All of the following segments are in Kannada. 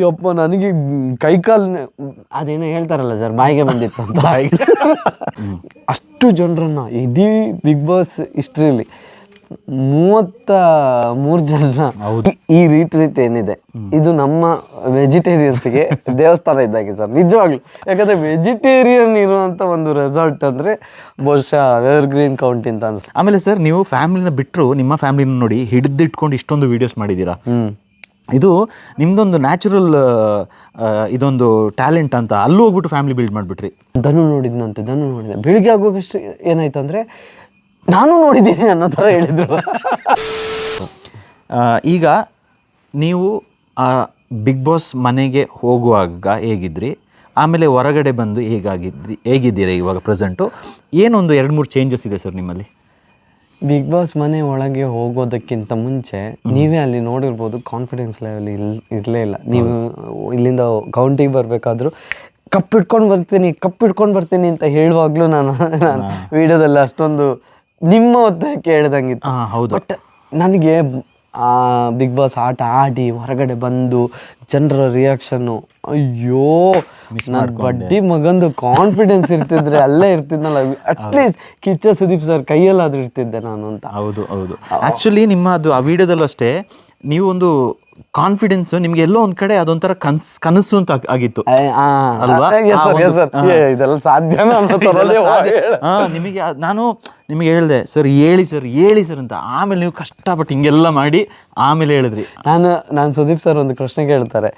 ಯಪ್ಪ ನನಗೆ ಕೈಕಾಲು ಅದೇನೋ ಹೇಳ್ತಾರಲ್ಲ ಸರ್ ಬಾಯಿಗೆ ಬಂದಿತ್ತು ಅಂತ ಅಷ್ಟು ಜನರನ್ನ ಇಡೀ ಬಿಗ್ ಬಾಸ್ ಹಿಸ್ಟ್ರಿಯಲ್ಲಿ 33 ಜನರ ಈ ರೀಟ್ರೀಟ್ ಏನಿದೆ ಇದು ನಮ್ಮ ವೆಜಿಟೇರಿಯನ್ಸ್ಗೆ ದೇವಸ್ಥಾನ ಇದ್ದಾಗೆ ಸರ್ ನಿಜವಾಗ್ಲು. ಯಾಕಂದ್ರೆ ವೆಜಿಟೇರಿಯನ್ ಇರುವಂತ ಒಂದು ರೆಸಾರ್ಟ್ ಅಂದ್ರೆ ಬಹುಶಃ ಎವರ್ ಗ್ರೀನ್ ಕೌಂಟಿ ಅಂತ ಅನ್ಸುತ್ತೆ. ಆಮೇಲೆ ಸರ್ ನೀವು ಫ್ಯಾಮಿಲಿನ ಬಿಟ್ಟರು ನಿಮ್ಮ ಫ್ಯಾಮಿಲಿನ ನೋಡಿ ಹಿಡಿದಿಟ್ಕೊಂಡು ಇಷ್ಟೊಂದು ವಿಡಿಯೋಸ್ ಮಾಡಿದ್ದೀರಾ. ಇದು ನಿಮ್ದೊಂದು ನ್ಯಾಚುರಲ್ ಇದೊಂದು ಟ್ಯಾಲೆಂಟ್ ಅಂತ ಅಲ್ಲೂ ಹೋಗ್ಬಿಟ್ಟು ಫ್ಯಾಮಿಲಿ ಬಿಲ್ಡ್ ಮಾಡಿಬಿಟ್ರಿ. ಧನು ನೋಡಿದೆ ಬೆಳಿಗ್ಗೆ ಆಗುವಷ್ಟು ಏನಾಯ್ತು ಅಂದರೆ ನಾನು ನೋಡಿದ್ದೀನಿ ಅನ್ನೋ ಥರ ಹೇಳಿದರು. ಈಗ ನೀವು ಬಿಗ್ ಬಾಸ್ ಮನೆಗೆ ಹೋಗುವಾಗ ಹೇಗಿದ್ರಿ, ಆಮೇಲೆ ಹೊರಗಡೆ ಬಂದು ಹೇಗಿದ್ದೀರಾ ಇವಾಗ ಪ್ರೆಸೆಂಟು? ಏನೊಂದು 2-3 ಚೇಂಜಸ್ ಇದೆ ಸರ್ ನಿಮ್ಮಲ್ಲಿ? ಬಿಗ್ ಬಾಸ್ ಮನೆ ಒಳಗೆ ಹೋಗೋದಕ್ಕಿಂತ ಮುಂಚೆ ನೀವೇ ಅಲ್ಲಿ ನೋಡಿರ್ಬೋದು ಕಾನ್ಫಿಡೆನ್ಸ್ ಲೆವೆಲ್ ಇರಲೇ ಇಲ್ಲ. ನೀವು ಇಲ್ಲಿಂದ ಕೌಂಟಿಗೆ ಬರಬೇಕಾದ್ರೂ ಕಪ್ ಇಟ್ಕೊಂಡು ಬರ್ತೀನಿ ಅಂತ ಹೇಳುವಾಗಲೂ ನಾನು ವಿಡಿಯೋದಲ್ಲಿ ಅಷ್ಟೊಂದು ನಿಮ್ಮ ಒತ್ತಕ್ಕೆ ಹೇಳ್ದಂಗಿತ್ತು. ಹೌದು. ಬಟ್ ನನಗೆ ಬಿಗ್ ಬಾಸ್ ಆಟ ಆಡಿ ಹೊರಗಡೆ ಬಂದು ಜನರ ರಿಯಾಕ್ಷನ್ನು, ಅಯ್ಯೋ ನನ್ನ ಬಡ್ಡಿ ಮಗಂದು ಕಾನ್ಫಿಡೆನ್ಸ್ ಇರ್ತಿದ್ರೆ ಅಲ್ಲೇ ಇರ್ತಿದ್ನಲ್ಲ, ಅಟ್ಲೀಸ್ಟ್ ಕಿಚ್ಚ ಸುದೀಪ್ ಸರ್ ಕೈಯಲ್ಲಾದ್ರೂ ಇರ್ತಿದ್ದೆ ನಾನು ಅಂತ. ಹೌದು ಆ್ಯಕ್ಚುಲಿ ನಿಮ್ಮ ಅದು ಆ ವಿಡಿಯೋದಲ್ಲೂ ಅಷ್ಟೇ ನೀವು ಒಂದು ಕಾನ್ಫಿಡೆನ್ಸ್ ನಿಮ್ಗೆ ಎಲ್ಲೋ ಒಂದ್ ಕಡೆ ಅದೊಂಥರ ಕನಸು ಅಂತ ಆಗಿತ್ತು ಅಲ್ವಾ? ಇದೆಲ್ಲ ಸಾಧ್ಯ ನಿಮಗೆ ನಾನು ನಿಮಗೆ ಹೇಳಿದೆ ಸರ್ ಹೇಳಿ ಸರ್ ಅಂತ. ಆಮೇಲೆ ನೀವು ಕಷ್ಟಪಟ್ಟು ಹಿಂಗೆಲ್ಲ ಮಾಡಿ ಆಮೇಲೆ ಹೇಳಿದ್ರಿ. ನಾನು ಸುದೀಪ್ ಸರ್ ಒಂದು ಪ್ರಶ್ನೆ ಕೇಳ್ತಾರೆ,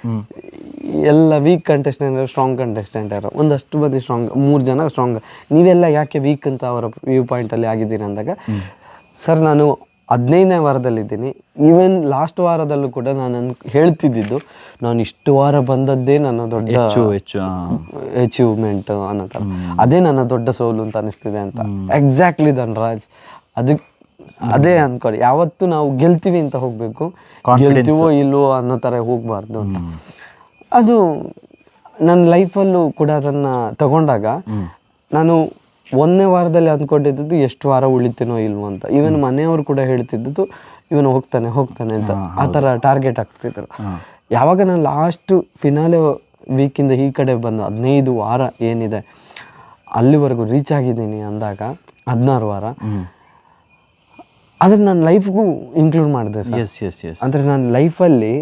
ಎಲ್ಲ ವೀಕ್ ಕಂಟೆಸ್ಟೆಂಟ್ ಸ್ಟ್ರಾಂಗ್ ಕಂಟೆಸ್ಟೆಂಟ್ ಯಾರು, ಒಂದಷ್ಟು ಮಂದಿ ಸ್ಟ್ರಾಂಗ್, 3 ಜನ ಸ್ಟ್ರಾಂಗ್, ನೀವೆಲ್ಲ ಯಾಕೆ ವೀಕ್ ಅಂತ ಅವರ ವ್ಯೂ ಪಾಯಿಂಟಲ್ಲಿ ಆಗಿದ್ದೀರಿ ಅಂದಾಗ, ಸರ್ ನಾನು 15ನೇ ವಾರದಲ್ಲಿದ್ದೀನಿ, ಈವನ್ ಲಾಸ್ಟ್ ವಾರದಲ್ಲೂ ಕೂಡ ನಾನು ಹೇಳ್ತಿದ್ದಿದ್ದು ನಾನು ಇಷ್ಟು ವಾರ ಬಂದದ್ದೇ ನನ್ನ ದೊಡ್ಡ ಅಚೀವ್ಮೆಂಟ್ ಅನ್ನೋ ಥರ, ಅದೇ ನನ್ನ ದೊಡ್ಡ ಸೋಲು ಅಂತ ಅನಿಸ್ತಿದೆ ಅಂತ. ಎಕ್ಸಾಕ್ಟ್ಲಿ ಧನ್ರಾಜ್, ಅದೇ ಅಂದ್ಕೊಳ್ಳಿ, ಯಾವತ್ತು ನಾವು ಗೆಲ್ತೀವಿ ಅಂತ ಹೋಗಬೇಕು, ಗೆಲ್ತೀವೋ ಇಲ್ವೋ ಅನ್ನೋ ಥರ ಹೋಗಬಾರ್ದು ಅಂತ. ಅದು ನನ್ನ ಲೈಫಲ್ಲೂ ಕೂಡ ಅದನ್ನು ತಗೊಂಡಾಗ ನಾನು 1ನೇ ವಾರದಲ್ಲಿ ಅಂದ್ಕೊಂಡಿದ್ದು ಎಷ್ಟು ವಾರ ಉಳಿತೀನೋ ಇಲ್ವೋ ಅಂತ. ಇವನ್ ಮನೆಯವರು ಕೂಡ ಹೇಳ್ತಿದ್ದು ಇವನು ಹೋಗ್ತಾನೆ ಅಂತ ಆ ಥರ ಟಾರ್ಗೆಟ್ ಆಗ್ತಿದ್ರು. ಯಾವಾಗ ನಾನು ಲಾಸ್ಟ್ ಫಿನಾಲೆ ವೀಕಿಂದ ಈ ಕಡೆ ಬಂದು 15 ವಾರ ಏನಿದೆ ಅಲ್ಲಿವರೆಗೂ ರೀಚ್ ಆಗಿದ್ದೀನಿ ಅಂದಾಗ 16 ವಾರ ಅದನ್ನು ನನ್ನ ಲೈಫ್ಗೂ ಇನ್ಕ್ಲೂಡ್ ಮಾಡಿದೆ ಸರ್. ಅಂದರೆ ನನ್ನ ಲೈಫಲ್ಲಿ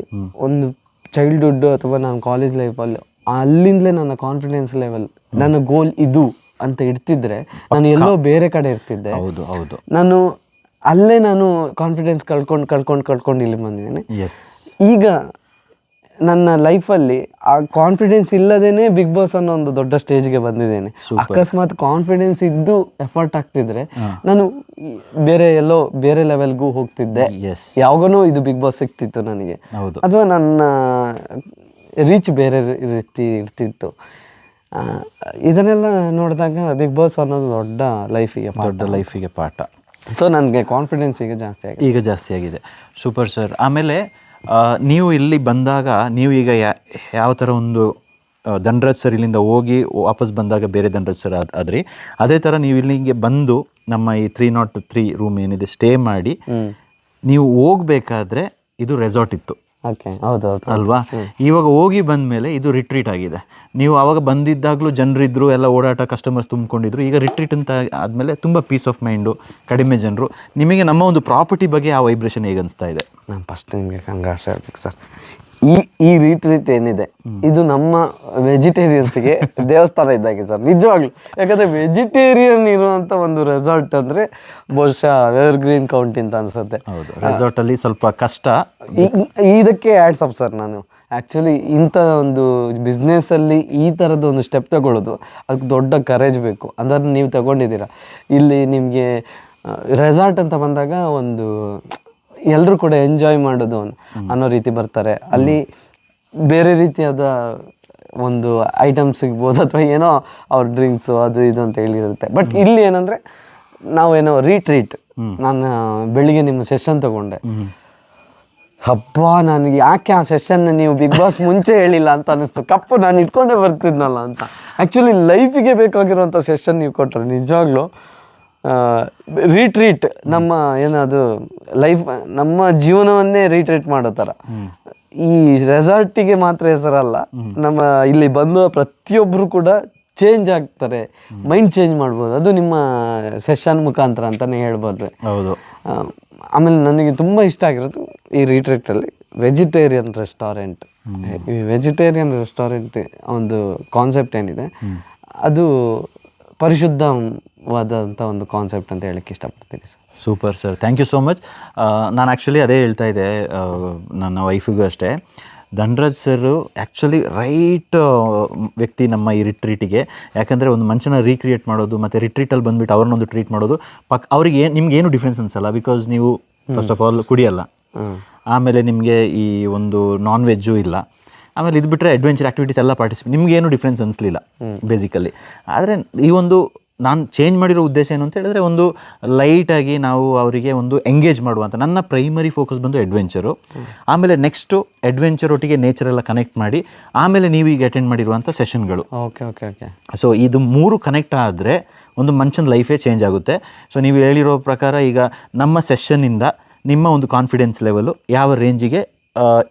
ಒಂದು ಚೈಲ್ಡ್ಹುಡ್ ಅಥವಾ ನಾನು ಕಾಲೇಜ್ ಲೈಫಲ್ಲಿ ಅಲ್ಲಿಂದಲೇ ನನ್ನ ಕಾನ್ಫಿಡೆನ್ಸ್ ಲೆವೆಲ್, ನನ್ನ ಗೋಲ್ ಇದು ಅಂತ ಇಡ್ತಿದ್ರೆ ನಾನು ಎಲ್ಲೋ ಬೇರೆ ಕಡೆ ಇರ್ತಿದ್ದೆ. ನಾನು ಅಲ್ಲೇ ಕಾನ್ಫಿಡೆನ್ಸ್ ಕಳ್ಕೊಂಡು ಇಲ್ಲಿ ಬಂದಿದ್ದೀನಿ. ಈಗ ನನ್ನ ಲೈಫಲ್ಲಿ ಆ ಕಾನ್ಫಿಡೆನ್ಸ್ ಇಲ್ಲದೇನೆ ಬಿಗ್ ಬಾಸ್ ಅನ್ನೋ ಒಂದು ದೊಡ್ಡ ಸ್ಟೇಜ್ಗೆ ಬಂದಿದ್ದೇನೆ. ಅಕಸ್ಮಾತ್ ಕಾನ್ಫಿಡೆನ್ಸ್ ಇದ್ದು ಎಫರ್ಟ್ ಆಗ್ತಿದ್ರೆ ನಾನು ಬೇರೆ ಲೆವೆಲ್ಗೂ ಹೋಗ್ತಿದ್ದೆ. ಯಾವಾಗನೂ ಇದು ಬಿಗ್ ಬಾಸ್ ಸಿಗ್ತಿತ್ತು ನನಗೆ, ಅಥವಾ ನನ್ನ ರೀಚ್ ಬೇರೆ ರೀತಿ ಇರ್ತಿತ್ತು. ಇದನ್ನೆಲ್ಲ ನೋಡಿದಾಗ ಬಿಗ್ ಬಾಸ್ ಅನ್ನೋದು ದೊಡ್ಡ ಲೈಫಿಗೆ ಪಾಠ. ಸೊ ನನಗೆ ಕಾನ್ಫಿಡೆನ್ಸ್ ಈಗ ಜಾಸ್ತಿ ಆಗಿದೆ. Super sir. ಆಮೇಲೆ ನೀವು ಇಲ್ಲಿ ಬಂದಾಗ ನೀವು ಈಗ ಯಾವ ಥರ ಒಂದು ಧನ್ರಾಜ್ ಸರ್ ಇಲ್ಲಿಂದ ಹೋಗಿ ವಾಪಸ್ ಬಂದಾಗ ಬೇರೆ ಧನ್ರಾಜ್ ಸರ್ ಆದ್ರಿ, ಅದೇ ಥರ ನೀವು ಇಲ್ಲಿಗೆ ಬಂದು ನಮ್ಮ ಈ 303 ರೂಮ್ ಏನಿದೆ ಸ್ಟೇ ಮಾಡಿ ನೀವು ಹೋಗ್ಬೇಕಾದ್ರೆ ಇದು ರೆಸಾರ್ಟ್ ಇತ್ತು ಅಲ್ವಾ? ಇವಾಗ ಹೋಗಿ ಬಂದಮೇಲೆ ಇದು ರಿಟ್ರೀಟ್ ಆಗಿದೆ. ನೀವು ಅವಾಗ ಬಂದಿದ್ದಾಗಲೂ ಜನರಿದ್ರು, ಎಲ್ಲ ಓಡಾಟ ಕಸ್ಟಮರ್ಸ್ ತುಂಬಿಕೊಂಡಿದ್ರು. ಈಗ ರಿಟ್ರೀಟ್ ಅಂತ ಆದಮೇಲೆ ತುಂಬ ಪೀಸ್ ಆಫ್ ಮೈಂಡು, ಕಡಿಮೆ ಜನರು. ನಿಮಗೆ ನಮ್ಮ ಒಂದು ಪ್ರಾಪರ್ಟಿ ಬಗ್ಗೆ ಆ ವೈಬ್ರೇಷನ್ ಹೇಗೆ ಅನಿಸ್ತಾ ಇದೆ? ನಾನು ಫಸ್ಟ್ ನಿಮಗೆ ಕಂಗ್ರಾಟ್ಸ್ ಹೇಳ್ಬೇಕು ಸರ್. ಈ ರೀಟ್ರೀಟ್ ಏನಿದೆ ಇದು ನಮ್ಮ ವೆಜಿಟೇರಿಯನ್ಸ್ಗೆ ದೇವಸ್ಥಾನ ಇದ್ದಾಗೆ ಸರ್ ನಿಜವಾಗ್ಲು. ಯಾಕಂದರೆ ವೆಜಿಟೇರಿಯನ್ ಇರುವಂಥ ಒಂದು ರೆಸಾರ್ಟ್ ಅಂದರೆ ಬಹುಶಃ ಎವರ್ ಗ್ರೀನ್ ಕೌಂಟಿ ಅಂತ ಅನಿಸುತ್ತೆ. ಹೌದು, ರೆಸಾರ್ಟಲ್ಲಿ ಸ್ವಲ್ಪ ಕಷ್ಟ. ಇದಕ್ಕೆ ಆ್ಯಡ್ಸ್ ಅಪ್ ಸರ್. ನಾನು ಆ್ಯಕ್ಚುಲಿ ಇಂಥ ಒಂದು ಬಿಸ್ನೆಸ್ಸಲ್ಲಿ ಈ ಥರದ್ದು ಒಂದು ಸ್ಟೆಪ್ ತಗೊಳ್ಳೋದು ಅದಕ್ಕೆ ದೊಡ್ಡ ಕರೇಜ್ ಬೇಕು. ಅದನ್ನು ನೀವು ತಗೊಂಡಿದ್ದೀರಾ. ಇಲ್ಲಿ ನಿಮಗೆ ರೆಸಾರ್ಟ್ ಅಂತ ಬಂದಾಗ ಒಂದು ಎಲ್ಲರೂ ಕೂಡ ಎಂಜಾಯ್ ಮಾಡೋದು ಅನ್ನೋ ರೀತಿ ಬರ್ತಾರೆ. ಅಲ್ಲಿ ಬೇರೆ ರೀತಿಯಾದ ಒಂದು ಐಟಮ್ಸ್ ಸಿಗ್ಬೋದು, ಅಥವಾ ಏನೋ ಅವ್ರ ಡ್ರಿಂಕ್ಸು ಅದು ಇದು ಅಂತ ಹೇಳಿರುತ್ತೆ. ಬಟ್ ಇಲ್ಲಿ ಏನಂದರೆ ನಾವೇನೋ ರೀಟ್ರೀಟ್. ನಾನು ಬೆಳಿಗ್ಗೆ ನಿಮ್ಮ ಸೆಷನ್ ತಗೊಂಡೆ, ಹಬ್ಬ ನನಗೆ ಯಾಕೆ ಆ ಸೆಷನ್ನ ನೀವು ಬಿಗ್ ಬಾಸ್ ಮುಂಚೆ ಹೇಳಿಲ್ಲ ಅಂತ ಅನ್ನಿಸ್ತು. ಕಪ್ಪು ನಾನು ಇಟ್ಕೊಂಡೇ ಬರ್ತಿದ್ನಲ್ಲ ಅಂತ. ಆ್ಯಕ್ಚುಲಿ ಲೈಫಿಗೆ ಬೇಕಾಗಿರುವಂಥ ಸೆಷನ್ ನೀವು ಕೊಟ್ಟರೆ ನಿಜವಾಗ್ಲೂ ರೀಟ್ರೀಟ್. ನಮ್ಮ ಏನದು ಲೈಫ್, ನಮ್ಮ ಜೀವನವನ್ನೇ ರೀಟ್ರೀಟ್ ಮಾಡೋ ಥರ ಈ ರೆಸಾರ್ಟಿಗೆ ಮಾತ್ರ ಹೆಸರಲ್ಲ, ನಮ್ಮ ಇಲ್ಲಿ ಬಂದ ಪ್ರತಿಯೊಬ್ಬರು ಕೂಡ ಚೇಂಜ್ ಆಗ್ತಾರೆ, ಮೈಂಡ್ ಚೇಂಜ್ ಮಾಡ್ಬೋದು. ಅದು ನಿಮ್ಮ ಸೆಷನ್ ಮುಖಾಂತರ ಅಂತಲೇ ಹೇಳ್ಬೋದು. ಹೌದು. ಆಮೇಲೆ ನನಗೆ ತುಂಬ ಇಷ್ಟ ಆಗಿರೋದು ಈ ರಿಟ್ರೀಟಲ್ಲಿ ವೆಜಿಟೇರಿಯನ್ ರೆಸ್ಟೋರೆಂಟ್. ಈ ವೆಜಿಟೇರಿಯನ್ ರೆಸ್ಟೋರೆಂಟ್ ಒಂದು ಕಾನ್ಸೆಪ್ಟ್ ಏನಿದೆ ಅದು ಪರಿಶುದ್ಧವಾದಂಥ ಒಂದು ಕಾನ್ಸೆಪ್ಟ್ ಅಂತ ಹೇಳಕ್ಕೆ ಇಷ್ಟಪಡ್ತೀನಿ sir. Super sir, thank you so much. ನಾನು ಆ್ಯಕ್ಚುಲಿ ಅದೇ ಹೇಳ್ತಾ ಇದ್ದೆ ನನ್ನ ವೈಫಿಗೂ ಅಷ್ಟೇ, ಧನ್ರಾಜ್ ಸರ್ ಆ್ಯಕ್ಚುಲಿ ರೈಟ್ ವ್ಯಕ್ತಿ ನಮ್ಮ ಈ ರಿಟ್ರೀಟಿಗೆ. ಯಾಕಂದರೆ ಒಂದು ಮನುಷ್ಯನ ರೀಕ್ರಿಯೇಟ್ ಮಾಡೋದು ಮತ್ತು ರಿಟ್ರೀಟಲ್ಲಿ ಬಂದುಬಿಟ್ಟು ಅವ್ರನ್ನೊಂದು ಟ್ರೀಟ್ ಮಾಡೋದು ಅವ್ರಿಗೆ ನಿಮ್ಗೇನು ಡಿಫ್ರೆನ್ಸ್ ಅನ್ಸಲ್ಲ. ಬಿಕಾಸ್ ನೀವು ಫಸ್ಟ್ ಆಫ್ ಆಲ್ ಕುಡಿಯಲ್ಲ, ಆಮೇಲೆ ನಿಮಗೆ ಈ ಒಂದು ನಾನ್ ವೆಜ್ಜು ಇಲ್ಲ, ಆಮೇಲೆ ಇದು ಬಿಟ್ಟರೆ ಅಡ್ವೆಂಚರ್ ಆ್ಯಕ್ಟಿವಿಟೀಸ್ ಎಲ್ಲ ಪಾರ್ಟಿಸಿಪೇಟ್, ನಿಮಗೇನು ಡಿಫ್ರೆನ್ಸ್ ಅನಿಸ್ಲಿಲ್ಲ ಬೇಸಿಕಲಿ. ಆದರೆ ಈ ಒಂದು ನಾನು ಚೇಂಜ್ ಮಾಡಿರೋ ಉದ್ದೇಶ ಏನು ಅಂತ ಹೇಳಿದ್ರೆ, ಒಂದು ಲೈಟಾಗಿ ನಾವು ಅವರಿಗೆ ಒಂದು ಎಂಗೇಜ್ ಮಾಡುವಂಥ, ನನ್ನ ಪ್ರೈಮರಿ ಫೋಕಸ್ ಬಂದು ಅಡ್ವೆಂಚರು, ಆಮೇಲೆ ನೆಕ್ಸ್ಟು ಅಡ್ವೆಂಚರ್ ಒಟ್ಟಿಗೆ ನೇಚರೆಲ್ಲ ಕನೆಕ್ಟ್ ಮಾಡಿ, ಆಮೇಲೆ ನೀವು ಈಗ ಅಟೆಂಡ್ ಮಾಡಿರುವಂಥ ಸೆಷನ್ಗಳು. Okay okay okay. ಸೊ ಇದು 3 ಕನೆಕ್ಟ್ ಆದರೆ ಒಂದು ಮನುಷ್ಯನ ಲೈಫೇ ಚೇಂಜ್ ಆಗುತ್ತೆ. ಸೊ ನೀವು ಹೇಳಿರೋ ಪ್ರಕಾರ ಈಗ ನಮ್ಮ ಸೆಷನ್ನಿಂದ ನಿಮ್ಮ ಒಂದು ಕಾನ್ಫಿಡೆನ್ಸ್ ಲೆವೆಲು ಯಾವ ರೇಂಜಿಗೆ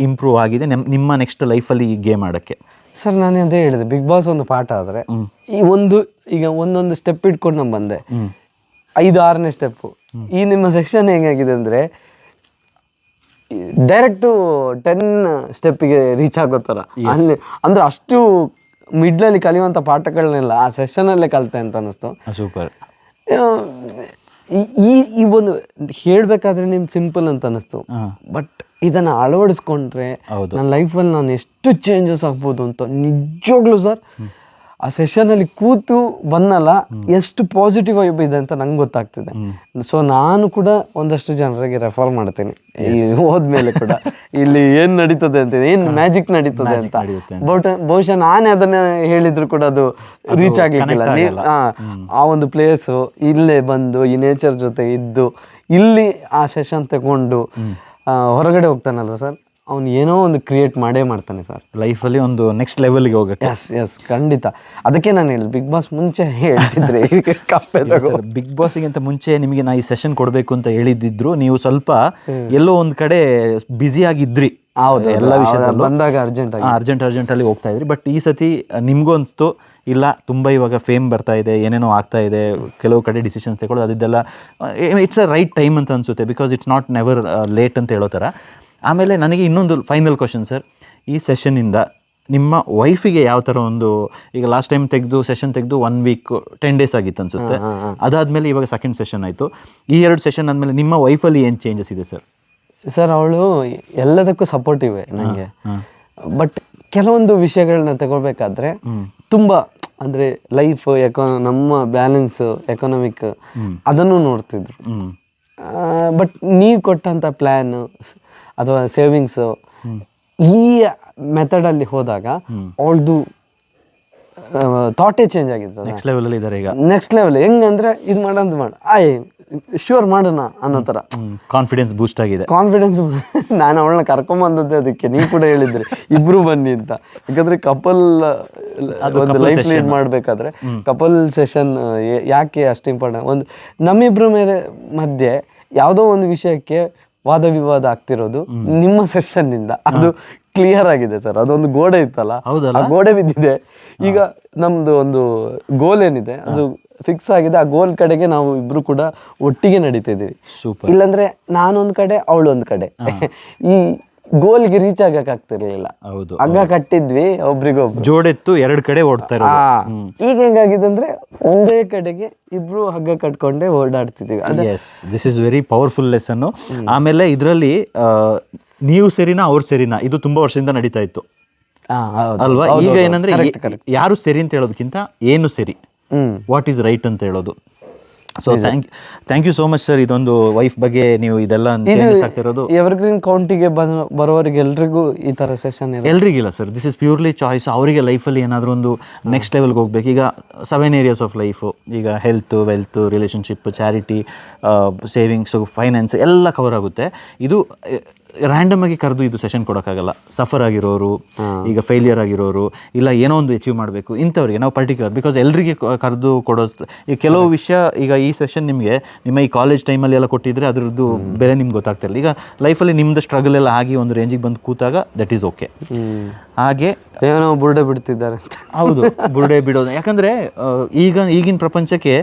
ಇಂಪ್ರೂವ್ ಆಗಿದೆ ನಿಮ್ಮ ನೆಕ್ಸ್ಟ್ ಲೈಫಲ್ಲಿ ಈ ಗೇಮ್ ಆಡೋಕ್ಕೆ? ಸರ್ ನಾನು ಅದೇ ಹೇಳಿದೆ, ಬಿಗ್ ಬಾಸ್ ಒಂದು ಪಾಠ ಆದರೆ ಈ ಈಗ ಒಂದೊಂದು ಸ್ಟೆಪ್ ಇಟ್ಕೊಂಡು ನಾನು ಬಂದೆ, 5-6ನೇ ಸ್ಟೆಪ್ಪು. ಈ ನಿಮ್ಮ ಸೆಕ್ಷನ್ ಹೇಗಾಗಿದೆ ಅಂದರೆ ಡೈರೆಕ್ಟು 10 ಸ್ಟೆಪ್ಪಿಗೆ ರೀಚ್ ಆಗೋ ಥರ. ಅಂದರೆ ಅಷ್ಟು ಮಿಡ್ಲಲ್ಲಿ ಕಲಿಯುವಂಥ ಪಾಠಗಳನ್ನೆಲ್ಲ ಆ ಸೆಷನಲ್ಲೇ ಕಲಿತೆ ಅಂತ ಅನ್ನಿಸ್ತು. ಸೂಪರ್. ಈ ಒಂದು ಹೇಳಬೇಕಾದ್ರೆ ನಿಮ್ಗೆ ಸಿಂಪಲ್ ಅಂತ ಅನ್ನಿಸ್ತು, ಬಟ್ ಇದನ್ನು ಅಳವಡಿಸ್ಕೊಂಡ್ರೆ ನನ್ನ ಲೈಫಲ್ಲಿ ನಾನು ಎಷ್ಟು ಚೇಂಜಸ್ ಆಗ್ಬೋದು ಅಂತ ನಿಜವಾಗ್ಲೂ ಸರ್ ಆ ಸೆಷನಲ್ಲಿ ಕೂತು ಬಂದಲ್ಲ ಎಷ್ಟು ಪಾಸಿಟಿವ್ ವೈಬ್ ಇದೆ ಅಂತ ನಂಗೆ ಗೊತ್ತಾಗ್ತಿದೆ. ಸೊ ನಾನು ಕೂಡ ಒಂದಷ್ಟು ಜನರಿಗೆ ರೆಫರ್ ಮಾಡ್ತೀನಿ ಈ ಹೋದ್ಮೇಲೆ ಕೂಡ ಇಲ್ಲಿ ಏನು ನಡೀತದೆ ಅಂತ, ಏನು ಮ್ಯಾಜಿಕ್ ನಡೀತದೆ ಅಂತ. ಬಹುಶಃ ನಾನೇ ಅದನ್ನ ಹೇಳಿದ್ರು ಕೂಡ ಅದು ರೀಚ್ ಆಗಲಿಕ್ಕಿಲ್ಲ. ಆ ಒಂದು ಪ್ಲೇಸು ಇಲ್ಲೇ ಬಂದು ಈ ನೇಚರ್ ಜೊತೆ ಇದ್ದು ಇಲ್ಲಿ ಆ ಸೆಷನ್ ತಗೊಂಡು ಹೊರಗಡೆ ಹೋಗ್ತಾನಲ್ಲ ಸರ್, ಅವ್ನು ಏನೋ ಒಂದು ಕ್ರಿಯೇಟ್ ಮಾಡೇ ಮಾಡ್ತಾನೆ ಸರ್ ಲೈಫಲ್ಲಿ, ಒಂದು ನೆಕ್ಸ್ಟ್ ಲೆವೆಲ್ಗೆ ಹೋಗೋಕ್ಕೆ. ಎಸ್ ಖಂಡಿತ. ಅದಕ್ಕೆ ನಾನು ಹೇಳಿದ್ದು ಬಿಗ್ ಬಾಸ್ ಮುಂಚೆ ಹೇಳ್ತಿದ್ರೆ ಕಪ್ಪೆ ತಗೋ. ಬಿಗ್ ಬಾಸ್ಗಿಂತ ಮುಂಚೆ ನಿಮಗೆ ನಾ ಈ ಸೆಷನ್ ಕೊಡಬೇಕು ಅಂತ ಹೇಳಿದ್ರು, ನೀವು ಸ್ವಲ್ಪ ಎಲ್ಲೋ ಒಂದು ಕಡೆ ಬ್ಯುಸಿ ಆಗಿದ್ರಿ. ಹೌದು, ಎಲ್ಲ ವಿಷಯದಲ್ಲೂ ಬಂದಾಗ ಅರ್ಜೆಂಟಲ್ಲಿ ಹೋಗ್ತಾ ಇದ್ರಿ. ಬಟ್ ಈ ಸತಿ ನಿಮಗೂ ಅನಿಸ್ತು ಇಲ್ಲ ತುಂಬ ಇವಾಗ ಫೇಮ್ ಬರ್ತಾ ಇದೆ, ಏನೇನೋ ಆಗ್ತಾ ಇದೆ, ಕೆಲವು ಕಡೆ ಡಿಸಿಷನ್ಸ್ ತಗೊಳ್ಳೋದು ಅದೆಲ್ಲ ಇಟ್ಸ್ ಅ ರೈಟ್ ಟೈಮ್ ಅಂತ ಅನಿಸುತ್ತೆ. Because it's not never late ಅಂತ ಹೇಳೋ ಥರ. ಆಮೇಲೆ ನನಗೆ ಇನ್ನೊಂದು ಫೈನಲ್ ಕ್ವಶನ್ ಸರ್, ಈ ಸೆಷನ್ನಿಂದ ನಿಮ್ಮ ವೈಫಿಗೆ ಯಾವ ಥರ ಒಂದು, ಈಗ ಲಾಸ್ಟ್ ಟೈಮ್ ಸೆಷನ್ ತೆಗೆದು 1 ವೀಕ್ 10 ಡೇಸ್ ಆಗಿತ್ತು ಅನಿಸುತ್ತೆ, ಅದಾದಮೇಲೆ ಇವಾಗ ಸೆಕೆಂಡ್ ಸೆಷನ್ ಆಯಿತು, ಈ 2 ಸೆಷನ್ ಆದಮೇಲೆ ನಿಮ್ಮ ವೈಫಲ್ಲಿ ಏನು ಚೇಂಜಸ್ ಇದೆ ಸರ್? ಸರ್ ಅವಳು ಎಲ್ಲದಕ್ಕೂ ಸಪೋರ್ಟಿವ್ ನನಗೆ, ಬಟ್ ಕೆಲವೊಂದು ವಿಷಯಗಳನ್ನ ತಗೊಳ್ಬೇಕಾದ್ರೆ ತುಂಬ ಅಂದರೆ ಲೈಫ್ ನಮ್ಮ ಬ್ಯಾಲೆನ್ಸ್ ಎಕನಾಮಿಕ್ ಅದನ್ನು ನೋಡ್ತಿದ್ರು. ಬಟ್ ನೀವು ಕೊಟ್ಟಂಥ ಪ್ಲ್ಯಾನು ಅಥವಾ ಸೇವಿಂಗ್ಸು ಈ ಮೆಥಡಲ್ಲಿ ಹೋದಾಗ ಅವಳದು ಥಾಟೇ ಚೇಂಜ್ ಆಗಿತ್ತು. ನೆಕ್ಸ್ಟ್ ಲೆವೆಲಲ್ಲಿ ಇದ್ದಾರೆ ಈಗ. ನೆಕ್ಸ್ಟ್ ಲೆವೆಲ್ ಹೆಂಗಂದ್ರೆ ಇದು ಮಾಡೋಣ ಶ್ಯೂರ್ ಮಾಡೋಣ ಅನ್ನೋ ಥರ ಕಾನ್ಫಿಡೆನ್ಸ್ ಬೂಸ್ಟ್ ಆಗಿದೆ. ನಾನು ಅವಳನ್ನ ಕರ್ಕೊಂಬಂದದ್ದೇ ಅದಕ್ಕೆ, ನೀವು ಕೂಡ ಹೇಳಿದ್ರಿ ಇಬ್ರು ಬನ್ನಿ ಅಂತ. ಯಾಕಂದ್ರೆ ಕಪಲ್ ಒಂದು ಲೈಫ್ ಲೀಡ್ ಮಾಡಬೇಕಾದ್ರೆ ಕಪಲ್ ಸೆಷನ್ ಯಾಕೆ ಅಷ್ಟು ಇಂಪಾರ್ಟೆಂಟ್. ಒಂದು ನಮ್ಮಿಬ್ರ ಮೇಲೆ ಮಧ್ಯೆ ಯಾವುದೋ ಒಂದು ವಿಷಯಕ್ಕೆ ವಾದ ವಿವಾದ ಆಗ್ತಿರೋದು ನಿಮ್ಮ ಸೆಷನ್ನಿಂದ ಅದು ಕ್ಲಿಯರ್ ಆಗಿದೆ ಸರ್. ಅದೊಂದು ಗೋಡೆ ಇತ್ತಲ್ಲ, ಆ ಗೋಡೆ ಬಿದ್ದಿದೆ. ಈಗ ನಮ್ದು ಒಂದು ಗೋಲ್ ಏನಿದೆ ಅದು ಫಿಕ್ಸ್ ಆಗಿದೆ. ಆ ಗೋಲ್ ಕಡೆಗೆ ನಾವು ಇಬ್ರು ಕೂಡ ಒಟ್ಟಿಗೆ ನಡೀತಿದ್ದೀವಿ. ಇಲ್ಲಾಂದ್ರೆ ನಾನೊಂದ್ ಕಡೆ ಅವಳೊಂದ್ ಕಡೆ ಈ ಗೋಲ್ಗೆ ರೀಚ್ ಆಗಕ್ಕಾಗ್ತಿರ್ಲಿಲ್ಲ. ಹಗ್ಗ ಕಟ್ಟಿದ್ವಿ, ಒಬ್ರಿಗೊಬ್ರು ಜೋಡೆತ್ತು 2 ಕಡೆ ಓಡ್ತಾ ಇರೋದು. ಈಗ ಹೆಂಗಾಗಿದೆ ಅಂದ್ರೆ ಒಂದೇ ಕಡೆಗೆ ಇಬ್ರು ಹಗ್ಗ ಕಟ್ಕೊಂಡೆ ಓಡಾಡ್ತಿದೀವಿ. This is very powerful lesson. ಆಮೇಲೆ ಇದರಲ್ಲಿ ನೀವು ಸರಿನಾ ಅವ್ರು ಸರಿನಾ ಇದು ತುಂಬಾ ವರ್ಷದಿಂದ ನಡೀತಾ ಇತ್ತು ಅಲ್ವಾ? ಈಗ ಏನಂದ್ರೆ ಯಾರು ಸರಿ ಅಂತ ಹೇಳೋದಕ್ಕಿಂತ ಏನು ಸರಿ, ವಾಟ್ ಈಸ್ ರೈಟ್ ಅಂತ ಹೇಳೋದು. So thank you so much sir. ಇದೊಂದು ವೈಫ್ ಬಗ್ಗೆ ನೀವು ಇದೆಲ್ಲ ಚೇಂಜಸ್ ಆಗ್ತಿರೋದು ಎವರ್ಗ್ರೀನ್ ಕೌಂಟಿಗೆ ಬರೋರಿಗೆ ಎಲ್ರಿಗೂ ಈ ಥರ ಸೆಷನ್ ಎಲ್ರಿಗಿಲ್ಲ sir. This is purely choice. ಅವರಿಗೆ ಲೈಫಲ್ಲಿ ಏನಾದರೂ ಒಂದು ನೆಕ್ಸ್ಟ್ ಲೆವೆಲ್ಗೆ ಹೋಗ್ಬೇಕು. ಈಗ 7 ಏರಿಯಾಸ್ ಆಫ್ ಲೈಫು, ಈಗ health, wealth, relationship, charity, savings, finance ಎಲ್ಲ ಕವರ್ ಆಗುತ್ತೆ. ಇದು ರ್ಯಾಂಡಮ್ ಆಗಿ ಕರೆದು ಇದು ಸೆಷನ್ ಕೊಡೋಕ್ಕಾಗಲ್ಲ. ಸಫರ್ ಆಗಿರೋರು, ಈಗ ಫೇಲಿಯರ್ ಆಗಿರೋರು, ಇಲ್ಲ ಏನೋ ಒಂದು ಅಚೀವ್ ಮಾಡಬೇಕು ಇಂಥವ್ರಿಗೆ ನಾವು ಪರ್ಟಿಕ್ಯುಲರ್, ಬಿಕಾಸ್ ಎಲ್ರಿಗೆ ಕರೆದು ಕೊಡೋ ಈಗ ಕೆಲವು ವಿಷಯ, ಈಗ ಈ ಸೆಷನ್ ನಿಮಗೆ ನಿಮ್ಮ ಈ ಕಾಲೇಜ್ ಟೈಮಲ್ಲಿ ಎಲ್ಲ ಕೊಟ್ಟಿದ್ರೆ ಅದರದ್ದು ಬೆಲೆ ನಿಮ್ಗೆ ಗೊತ್ತಾಗ್ತಿರಲ್ಲ. ಈಗ ಲೈಫಲ್ಲಿ ನಿಮ್ಮದು ಸ್ಟ್ರಗಲ್ ಎಲ್ಲ ಆಗಿ ಒಂದು ರೇಂಜಿಗೆ ಬಂದು ಕೂತಾಗ ದಟ್ ಈಸ್ ಓಕೆ. ಹಾಗೆ ಏನೋ ಬುರುಡೆ ಬಿಡ್ತಿದ್ದಾರೆ. ಹೌದು, ಬುರುಡೆ ಬಿಡೋದು. ಯಾಕಂದರೆ ಈಗಿನ ಪ್ರಪಂಚಕ್ಕೆ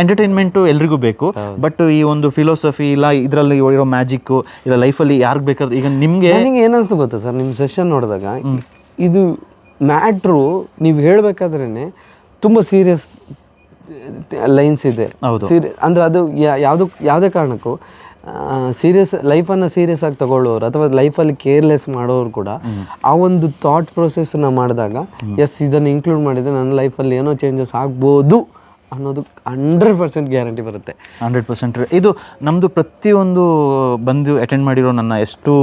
ಎಂಟರ್ಟೈನ್ಮೆಂಟು ಎಲ್ರಿಗೂ ಬೇಕು, ಬಟ್ ಈ ಒಂದು ಫಿಲಾಸಫಿ ಇಲ್ಲ ಇದರಲ್ಲಿ ಇರೋ ಮ್ಯಾಜಿಕ್ಕು ಇಲ್ಲ ಲೈಫಲ್ಲಿ ಯಾರಿಗೆ ಬೇಕಾದ್ರೆ, ಈಗ ನಿಮಗೆ ನನಗೆ ಏನಿಸ್ತು ಗೊತ್ತಾ ಸರ್, ನಿಮ್ಮ ಸೆಷನ್ ನೋಡಿದಾಗ ಇದು ಮ್ಯಾಟ್ರು ನೀವು ಹೇಳಬೇಕಾದ್ರೇ ತುಂಬ ಸೀರಿಯಸ್ ಲೈನ್ಸ್ ಇದೆ. ಅಂದರೆ ಅದು ಯಾವುದೇ ಕಾರಣಕ್ಕೂ ಸೀರಿಯಸ್ ಲೈಫನ್ನು ಸೀರಿಯಸ್ ಆಗಿ ತಗೊಳ್ಳೋರು ಅಥವಾ ಲೈಫಲ್ಲಿ ಕೇರ್ಲೆಸ್ ಮಾಡೋರು ಕೂಡ ಆ ಒಂದು ಥಾಟ್ ಪ್ರೊಸೆಸ್ನ ಮಾಡಿದಾಗ ಇದನ್ನು ಇನ್ಕ್ಲೂಡ್ ಮಾಡಿದರೆ ನನ್ನ ಲೈಫಲ್ಲಿ ಏನೋ ಚೇಂಜಸ್ ಆಗ್ಬೋದು ಅನ್ನೋದು 100% ಗ್ಯಾರಂಟಿ ಬರುತ್ತೆ. 100%. ಇದು ನಮ್ಮದು ಪ್ರತಿಯೊಂದು ಬಂದು ಅಟೆಂಡ್ ಮಾಡಿರೋ ನನ್ನ ಎಷ್ಟು